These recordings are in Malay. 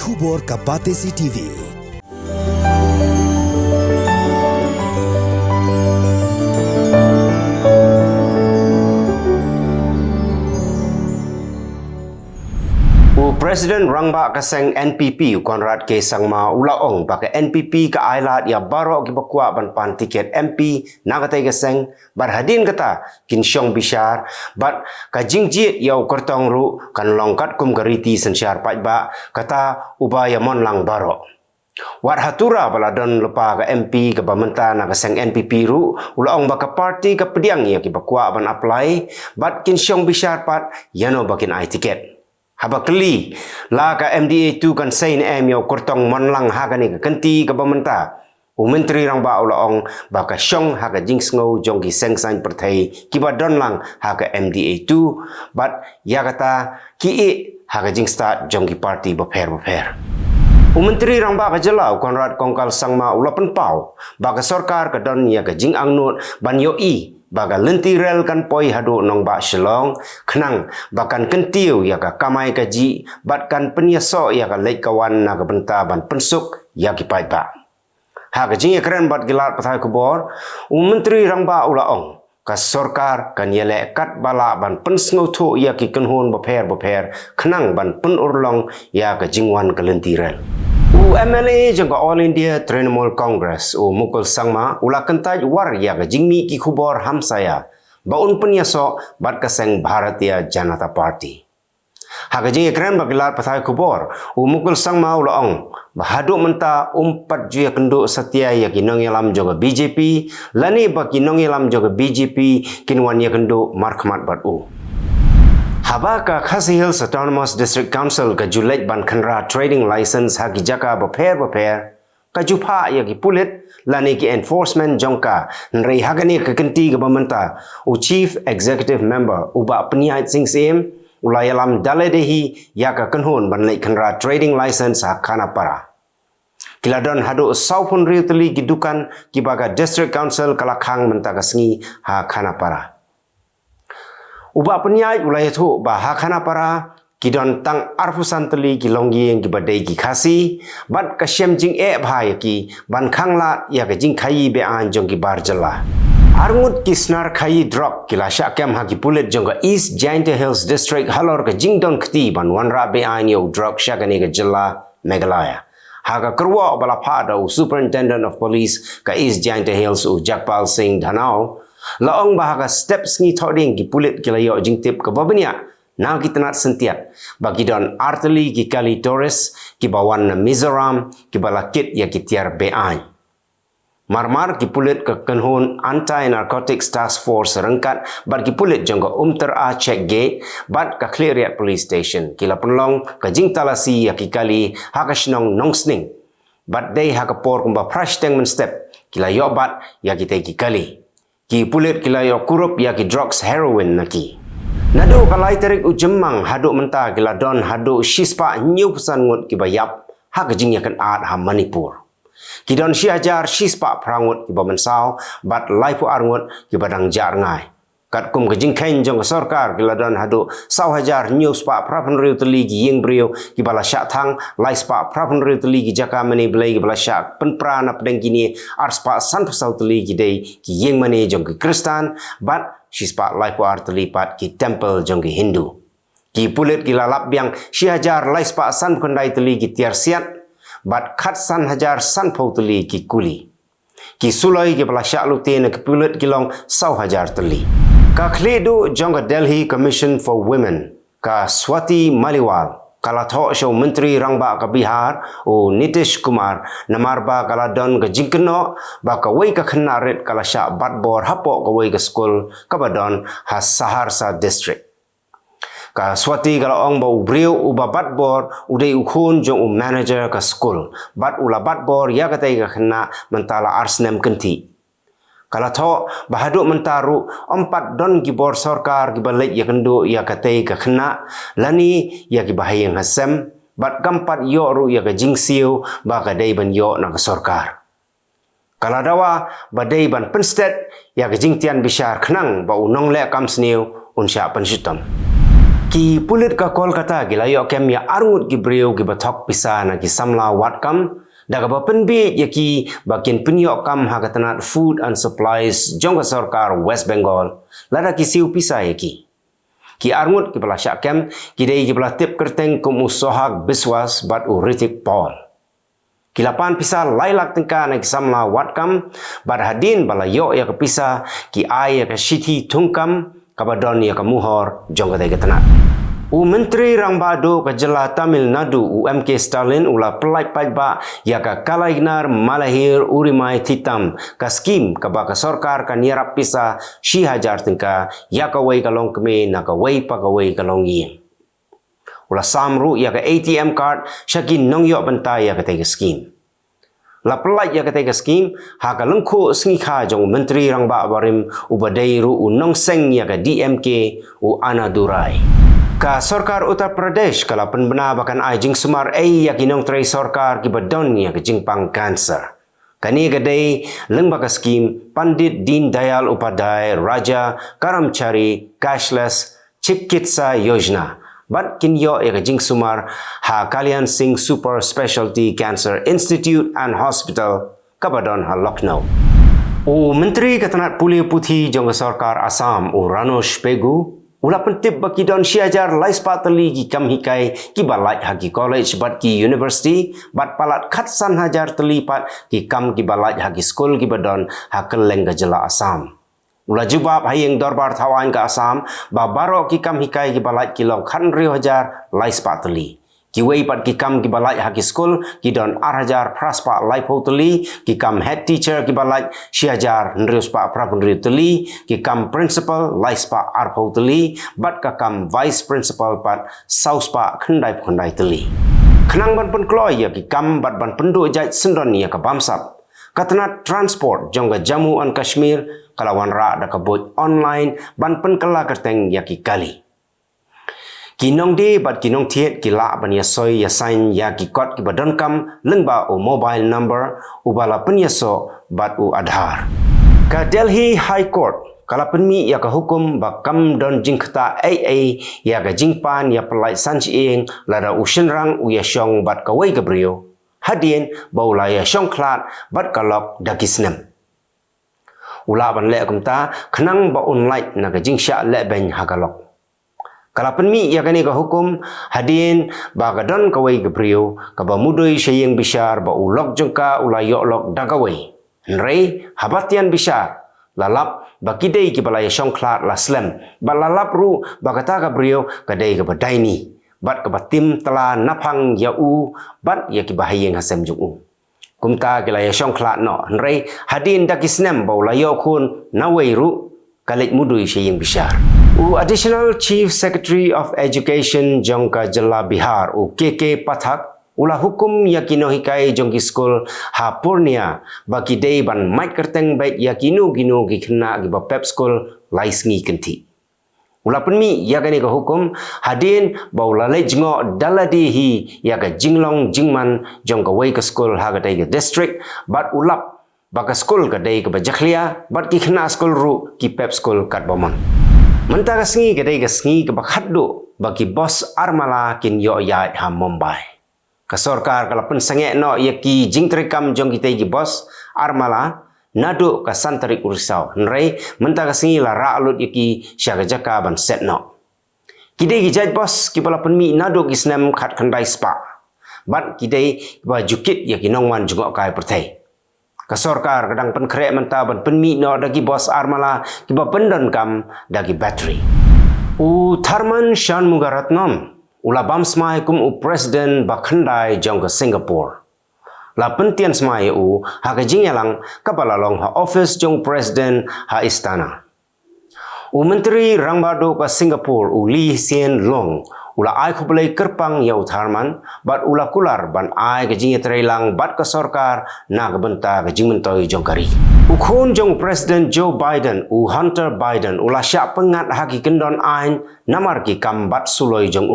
Khubor ka Batesi TV. Presiden Rangba kaseng NPP Konrad K Sangma ulaong baka NPP ka ailat ya baro gibakwa ban tiket MP nagatai kaseng barhadin kata kinsyong bishar bat ka jingjit yau kertong ru kan longkat kum gariti sensyar pajba kata ubaya mon lang baro. Wat hatura baladon lepa ka MP ka bamenta na kaseng NPP ru ulaong baka parti ka pediang ya gibakwa ban apply bat kinsyong bishar pat yano bakin ai tiket. Habakli la ka MDA tu kan sein yau kurtong monlang hagani ka kenti ka bamenta Menteri Rangba ulaong baka syong haga jingsngau jongki sengsain pertai kiba donlang haga MDA tu bat ya kata ki haga jingstart jongki parti beper Menteri Rangba ka jelau Konrad Kongkal Sangma ulapan pau baka sorkar ka don ya ka jing angnut ban yoi baga lenti rel kan poi hadu nong ba Shillong kenang bakan kentiu ya ka kamai kaji bat kan penyaso ya ka lek kawan na ka benta ban pensuk ya ki pai ba ha ka jing keren bat gilat pathai kubor Menteri Rangba ulaong ka sorkar kan yele kat bala ban pensngau thu ya ki kenhun beper kenang ban pen urlong ya ka jingwan ka lenti rel MLA jangka All India Trinamool Congress Mukul Sangma ula kentaj war ya ka jingmi ki khubor hamsaya baun penyaso bat kaseng Bharatiya Janata Party. Haga jing keren bagilar pathai khubor Mukul Sangma ulaong bahaduk menta umpat juya kenduk setia ya ki nongelam joga BJP lani baki nongelam joga BJP kinwan ya kenduk markhmat bat Haba ka Khasi Hills Autonomous District Council ka Julej ban khanra trading license hagi jaka beper ka jupa ya ki pulit lani ki enforcement jongka nrei hagani ka kenti ka bamenta Chief Executive Member uba peniait sing sim ulayalam daledehi ya ka kanhun ban lei khanra trading license ha khana para kiladon hadu saupun riutli gidukan ki baga District Council kalakhang menta ka sngi ha khana para Uba penyai ulai tu bah khana para kidon tang arfusan teli ki longgi yang ki badai ki khasi bat ka syem jing bhai ki ban khangla ya ka jing khai be an jong ki bar jala arngut ki snar khai drop ki la sha kem ha ki pulet jong ka East Giant Hills District halor ka jing don khti ban wanra be an yo drop sha ka ni ka jala Meghalaya Haga kerwa bala pada Superintendent of Police ka East Giant Hills Jakpal Singh Dhanau laong bahaga steps ngi thoding ki pulit kilayo jingtip ke babania na kitanat sentiat bagi don arteli ki kali Torres ki bawan Mizoram ki balakit ya ki tiar be'an marmar ki pulit ke kenhun anti narcotics task force rengkat bat ki pulit jongga ter a check gate bat ka cleariat police station kila penlong ke jing talasi ya ki kali hakashnong nongsning bat dei hakapor kumba prash teng men step kila yo bat ya ki ki kali ki pulit kila yo kurup ya ki drugs heroin naki nado kalai terik ujemang haduk menta kila don haduk shispa nyu pesan ngut ki bayap ha kejing yakan at ha Manipur ki don syajar shispa prangut ki bamensau bat laipu arngut ki badang jar ngai kat kum kejing kain jong sorkar kila don haduk sau hajar nyu spa prapan riu teli ki yeng brio ki bala syak thang lai spa prapan riu teli ki jaka mani blai ki bala syak penpra na pedeng kini ar spa san pasau teli ki dei ki yeng mani jong ki Kristan bat shispa laipu ar teli pat ki temple jong ki Hindu ki pulit ki lalap biang syajar lai spa san kondai teli ki tiar siat bat khat san hajar san pau teli ki kuli ki sulai ki bala syak lutin ki pulit ki long sau hajar teli ka khledu jongga Delhi Commission for Women ka Swati Maliwal kala tho show Menteri Rangba ka Bihar Nitish Kumar namarba kala don ka jingkeno ba ka wei ka khnarit kala sha batbor hapo ka wei ka school ka badon ha Saharsa district ka Swati kala ong ba ubriu uba batbor udai ukhun jong manager ka school bat ula batbor ya ka tai ka khna mentala arsnem kenti Kala tho bahaduk mentaru empat don gibor sorkar gibalik ya kendo ya katei ka khna lani ya gibahayeng hasem bat gampat yo ru ya ka jingsiu ba ka dei ban yo na ka sorkar kala dawa badai ban penstet ya ka jingtian bishar khnang ba unong le kam sniu unsya pensitam Ki pulit ka Kolkata gilayo kem ya arngut gibriu gibatok pisa na gisamla watkam daga bapenbi yaki bakin penyok kam hakatanat food and supplies jongka sarkar West Bengal lada kisiu pisa yaki ki arngut ki bala syakem ki dei ki bala tip kerteng kum usohak biswas bat uritik Paul kilapan pisa lailak tengka na gisamla watkam bat hadin bala yo ya kepisa ki ai ya kashiti tungkam kabadon ya kamuhor jongka dei ketanat Menteri Rangbado ke Jela Tamil Nadu UMK Stalin ula pelai pajba ya ka kalainar malahir urimai titam ka skim ka baka sorkar ka nierap pisa si hajar tengka ya ka wei kalong keme na ka wei pa ka wei kalong yin. Ula samru ya ka ATM card syakin nong yok bentai ya ka tega skim. La pelai ya ka tega skim ha ka lengko sngikha jong Menteri Rangba barim ubadairu unong seng ya ka DMK u Anadurai. Ka Sorkar Uttar Pradesh kala penbena bahkan jing sumar ya kinong tray sorkar kibadon ya kejingpang cancer. Kani gadai lengbaka skim Pandit Deen Dayal Upadhyay Raja Karamchari Cashless Chikitsa Yojana. Bat kinyo ya kejing sumar ha Kalyan Singh Super Specialty Cancer Institute and Hospital kabadon ha Lucknow. Menteri Ketanat Puli Putih jong Sorkar Assam Ranosh Pegu ula pentip baki don siajar lais pateli ki kam hikai ki balai hagi college bat ki university bat palat khatsan hajar telipat ki kam ki balai hagi school ki badon hakeleng gajela Assam. Ula jubab hayeng dorbar thawan ka Assam ba baro ki kam hikai ki balai ki long khan rio hajar lais pateli. Ki wei pat ki kam ki balai hagi school ki don hajar praspa lai poteli ki kam head teacher ki balai siajar nrius pa prapundri teli ki kam principal lais pa ar poteli bat ka kam vice principal pat saus pa khandai teli. Khnang ban pen kloi ya ki kam bat ban pendu jait sendon ya ka bamsap. Katanat transport jongga Jammu and Kashmir kalawan ra da ka bot online ban pen kala kerteng ya ki kali. Kinong di bat kinong tiet kila ban ya soy ya sign ya ki kot ki badon kam lengba o mobile number ubala penyaso bat u Aadhaar. Ka Delhi High Court kala penmi ya ka hukum ba kam don jingkta AA ya ka jingpan ya pelai sanchieng lada ushenrang u ya syong bat ka wei gabriyo hadien ba ula ya syong klat bat kalok dagisnem. Ula ban le kumta khnang ba online na ka jingsha le ben hagalok. Kala penmi ya kani ka hukum hadin ba gadon kawai gabriu ka ba mudoi syeng bishar ba ulok jengka ulayok lok dagawai nrei habatian bishar lalap ba kidei ki balaya syongklat la slem ba lalap ru ba kata gabriu kadai ka badaini bat ka batim tela naphang ya u bat ya ki bahayeng hasem jungu kumta kilaya syongklat no nrei hadin dakisnem ba ulayok kun nawai ru kalik mudoi syeng bishar. Additional Chief Secretary of Education Jongka Jela Bihar KK Pathak ula hukum yakino hikai jongki school ha Purnia baki dei ban mic kerteng baik yakino gino gi kena gi ba pep school laisngi kenti. Ula penmi yakani ka hukum hadin ba ula lejngo daladi hi yaka jinglong jingman jongka wei ka school ha ga dei ka district bat ulap baka school ka dei ka ba jakhlia bat ki kena school ru ki pep school kat bomon. Mentara sengi kedai ke sengi ke bakhaddu bagi bos armala kin yo yai ha Mumbai. Ka sorkar kala pen sengek no yaki jingtrikam jong kita gi bos armala nadu ka santari urisau. Nrei mentara sengi la ra alut yaki syaga jaka ban set no. Kidai gi jaj bos ki pala pen mi nadu ki snem khat khandai spa. Bat kidai ba jukit yaki nongwan jungok kai pertai. Ka sorkar kadang pen krek menta ban penmi no dagi bos armala kiba pendon kam dagi battery. Tharman Shanmugaratnam ula bam smai kum presiden bakhandai jong ke Singapore. La pentian smai ha ka jingyalang kapala long ha office jong presiden ha istana. Menteri Rangbado ka Singapore Lee Hsien Loong ula ai khubelai kerpang yau Tharman bat ula kular ban ai ke jinge trailang bat ka sorkar na gebenta ke jingmentoi jongkari. Ukhun jong Presiden Joe Biden Hunter Biden ula syak pengat haki kendon ain namar ki kam bat suloi jong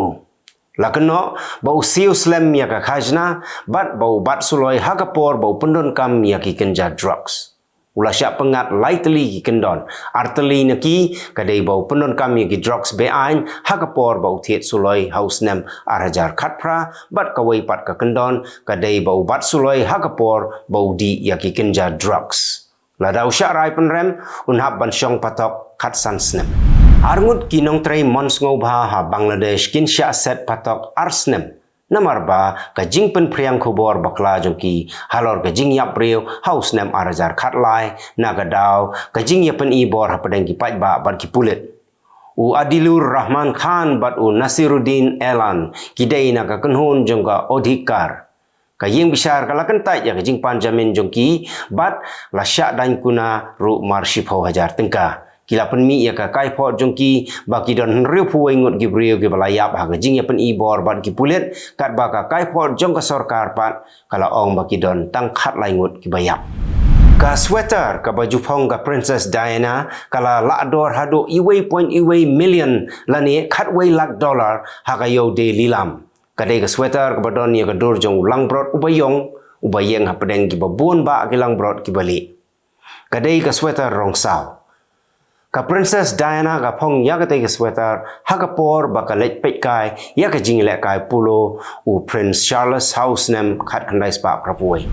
Lakeno bau siu slem ya ka khajna bat bau bat suloi hakapor bau pendon kam ya ki kenja drugs. Ulah syak pengat lai teli ki kendon. Arteli neki kadai bau penon kami ki drugs beain hakapor bau thiet suloi haus nem arajar khatpra bat kawai pat ka kendon kadai bau bat suloi hakapor bau di ya ki kenja drugs. Ladau syak rai penrem unhap ban syong patok khat san snem. Arngut kinong trei mons ngobha ha Bangladesh kin syak set patok arsnem. Namar ba kajing pen priang khobor bakla jongki halor kajing yap breu haus nem arajar khatlai nagadau kajing yapen ibor hapadeng ki paj ba bat ki pulit. U Adilur Rahman Khan bat u Nasiruddin Elan kidai naga kenhun jongka odhikar. Kaying besar kalakan tai ya kajing panjamin jongki bat lasyak dan kuna ru marshipho hajar tengka. Kila penmi ya ka kai pot jongki baki don riu puai ngut gibriu gi balayap ha kajing ya pen ibor bat ki pulit kat ba ka kai pot jong ka sarkar pat kala ong baki don tang khat lai ngut ki bayap. Ka sweater ka baju phong ka Princess Diana kala lakdor hado iwei point iwei million lani khat wei lakh dollar ha ka yo de lilam. Kadai ka sweater ka badon ya ka dor jong langbrot ubayong ubayeng ha pedeng ki babun ba ki langbrot ki bali. Kadai ka sweater rong sao. Ka Princess Diana ka phong ya ka tai ka sweater ha ka por ba ka lech pet kai ya ka jing le kai pulo u Prince Charles house nem khat khandai spa prapuai.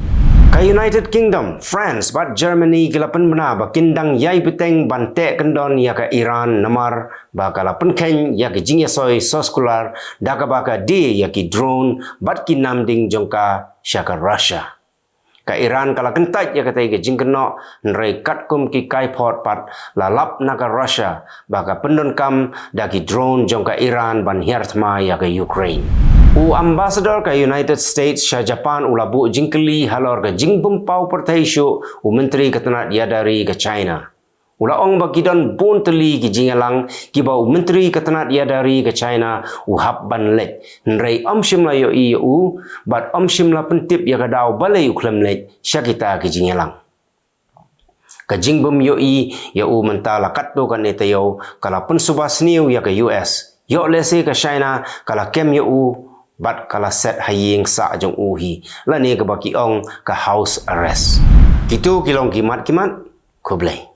Ka United Kingdom, France, bat Germany kilapan bena ba kindang yai beteng bante kendon ya ka Iran namar ba kalapan ken ya ki jing ya soy soskular daga ba ka di ya ki drone bat ki namding jongka syaka Russia. Ka Iran kala kentaj ya katai ke jing keno nrei kat kum ki kai pot pat lalap naka Russia baka pendon kam daki drone jongka Iran ban hiartma ya ke Ukraine. U ambassador ka United States Shah Japan ulabu jingkeli halor ka jing bumpau pertai syu u menteri ketenat ya dari ke China. Ula ong bakidon bon teli ki jingalang ki bau menteri ketenat ya dari ke China u hab ban lek nrei om shimla yo i u bat om shimla pentip ya kadau balai u klem lek syakita ki jingalang. Ka jingbum yo i ya u mentala katdo kan ete yo kala pun subas niu ya ke US yo lese ke China kala kem yo u bat kala set haying sa jong uhi lani ke baki ong ka house arrest. Kitu kilong kimat kublai.